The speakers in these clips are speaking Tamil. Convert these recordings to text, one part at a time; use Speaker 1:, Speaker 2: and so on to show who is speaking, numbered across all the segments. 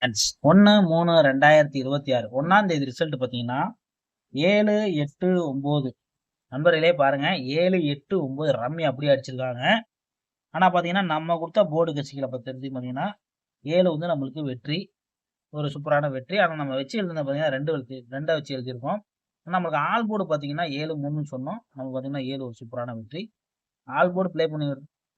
Speaker 1: 1/3/2026 1ஆம் தேதி ரிசல்ட் பார்த்தீங்கன்னா 7, 8, 9 நண்பர்களே பாருங்க 7, 8, 9 ரம்மி அப்படியே அடிச்சிருக்காங்க. ஆனா பார்த்தீங்கன்னா நம்ம கொடுத்த போர்டு கட்சிகளை பத்தி பார்த்தீங்கன்னா 7 வந்து நம்மளுக்கு வெற்றி, ஒரு சூப்பரான வெற்றி. ஆனா நம்ம வச்சு எழுதுனது பார்த்தீங்கன்னா 2 வச்சு எழுதியிருக்கோம். நம்மளுக்கு ஆல் போர்டு பார்த்தீங்கன்னா 7, 3ன்னு சொன்னோம். நமக்கு பார்த்தீங்கன்னா 7 ஒரு சூப்பரான வெற்றி. ஆல் போர்டு ப்ளே பண்ணி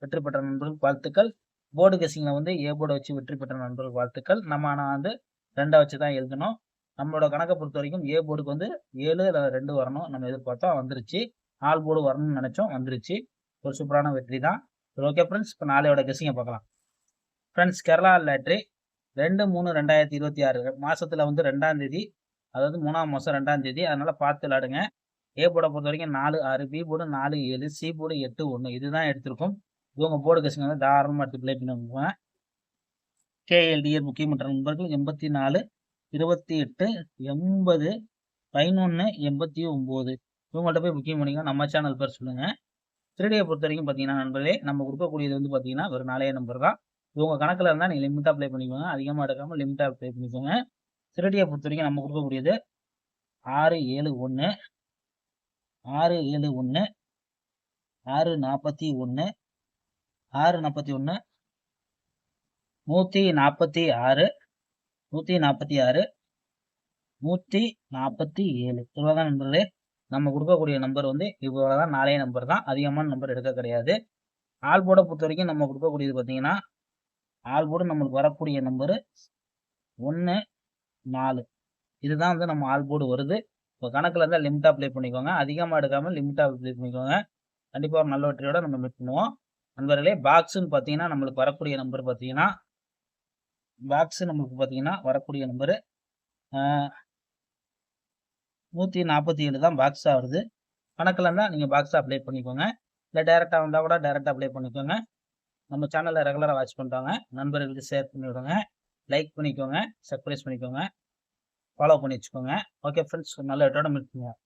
Speaker 1: வெற்றி பெற்ற நண்பர்களுக்கு வாழ்த்துக்கள். போர்டு கெஸ்ஸிங்கில் வந்து ஏ போர்டை வச்சு வெற்றி பெற்ற நண்பர்களுக்கு வாழ்த்துக்கள். நம்ம ஆனால் வந்து 2 வச்சு தான் எழுதணும். நம்மளோட கணக்கை பொறுத்த வரைக்கும் ஏ போர்டுக்கு வந்து 7 இல்லை 2 வரணும் நம்ம எதிர்பார்த்தோம், வந்துருச்சு. ஆல் போர்டு வரணும்னு நினைச்சோம், வந்துருச்சு. ஒரு சூப்பரான வெற்றி தான். ஓகே ஃப்ரெண்ட்ஸ், இப்போ நாளையோட கெஸ்ஸிங்கை பார்க்கலாம். ஃப்ரெண்ட்ஸ், கேரளா லாட்ரி 2/3/2026 மாசத்துல வந்து 2ஆம் தேதி, அதாவது 3ஆம் மாசம் 2ஆம் தேதி. அதனால பார்த்து விளையாடுங்க. ஏ போர்டை பொறுத்த வரைக்கும் 4, 6, பி போர்டு 4, 7, சி போர்டு 8, 1 இதுதான் எடுத்திருக்கும். இவங்க போர்டு கெஸ்ஸிங் வந்து தாராளமாக எடுத்து ப்ளே பண்ணுவாங்க. கேஎல்டிஎல் முக்கியமற்ற நண்பர்கள் 84, 28, 80, 11, 89 இவங்கள்ட்ட போய் புக்கிங் பண்ணிங்க. நம்ம சேனல் பேர் சொல்லுங்க. 3Dயை பொறுத்த வரைக்கும் பார்த்தீங்கன்னா நண்பர்களே, நம்ம கொடுக்கக்கூடியது வந்து பார்த்தீங்கன்னா ஒரு 4 நம்பர் தான். இவங்க கணக்கில் இருந்தால் நீங்கள் லிமிட்டாக ப்ளே பண்ணிக்கோங்க, அதிகமாக எடுக்காமல் லிமிட்டாக ப்ளே பண்ணிக்கோங்க. 3Dயை பொறுத்த வரைக்கும் நம்ம கொடுக்கக்கூடியது 6, 7, 1, 6, 7, 1, 6, 41, 6, 41, 146, 146, 147 இவ்வளோதான் நண்பர்களே. நம்ம கொடுக்கக்கூடிய நம்பர் வந்து இவ்வளோதான், 4 நம்பர் தான், அதிகமான நம்பர் எடுக்க கிடையாது. ஆல் போர்டை பொறுத்த வரைக்கும் நம்ம கொடுக்கக்கூடியது பார்த்தீங்கன்னா ஆல் போர்டு நம்மளுக்கு வரக்கூடிய நம்பரு 1, 4 இதுதான் வந்து நம்ம ஆல் போர்டு வருது. இப்போ கணக்கில் இருந்தால் லிமிட்டாக ப்ளே பண்ணிக்கோங்க, அதிகமாக எடுக்காமல் லிமிட்டாக ப்ளே பண்ணிக்கோங்க. கண்டிப்பாக ஒரு நல்ல வெற்றியோட நம்ம மீட் பண்ணுவோம் நண்பர்களே. பாக்ஸுன்னு பார்த்தீங்கன்னா நம்மளுக்கு வரக்கூடிய நம்பர் பார்த்தீங்கன்னா வரக்கூடிய நம்பரு 147 தான் பாக்ஸாக வருது. கணக்கில் இருந்தால் நீங்கள் பாக்ஸாக ப்ளே பண்ணிக்கோங்க, இல்லை டேரெக்டாக வந்தால் கூட டேரெக்டாக ப்ளே பண்ணிக்கோங்க. நம்ம சேனலில் ரெகுலராக வாட்ச் பண்ணுறாங்க நண்பர்களுக்கு ஷேர் பண்ணி விடுங்க, லைக் பண்ணிக்கோங்க, சப்ஸ்கிரைப் பண்ணிக்கோங்க, ஃபாலோ பண்ணி வச்சுக்கோங்க. ஓகே ஃப்ரெண்ட்ஸ், நல்ல வெற்றியோட மீட் பண்ணுவோம்.